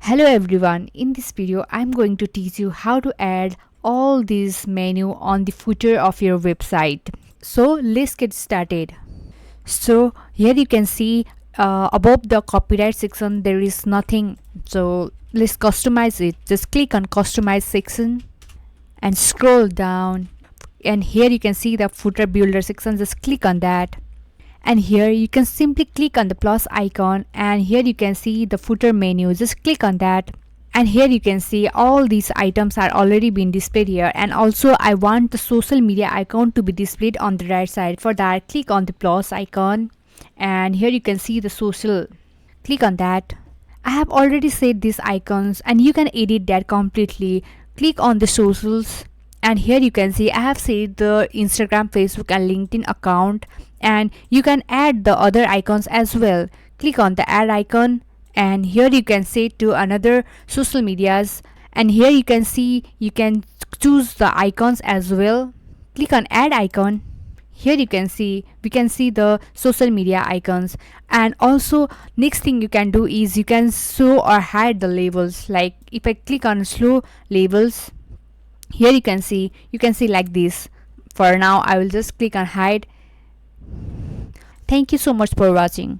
Hello everyone, in this video I'm going to teach you how to add all these menu on the footer of your website. So let's get started. So here you can see above the copyright section there is nothing. So let's customize it. Just click on customize section and scroll down, and here you can see the footer builder section. Just click on that, and here you can simply click on the plus icon, and here you can see the footer menu. Just click on that, and here you can see all these items are already been displayed here. And also I want the social media icon to be displayed on the right side. For that, click on the plus icon, and here you can see the social. Click on that. I have already set these icons and you can edit that completely. Click on the socials, and here you can see I have set the Instagram, Facebook and LinkedIn account, and you can add the other icons as well. Click on the add icon, and here you can set to another social medias, and here you can see you can choose the icons as well. Click on add icon. Here you can see we can see the social media icons. And also next thing you can do is you can show or hide the labels. Like if I click on show labels, here you can see like this. For now I will just click on hide. Thank you so much for watching.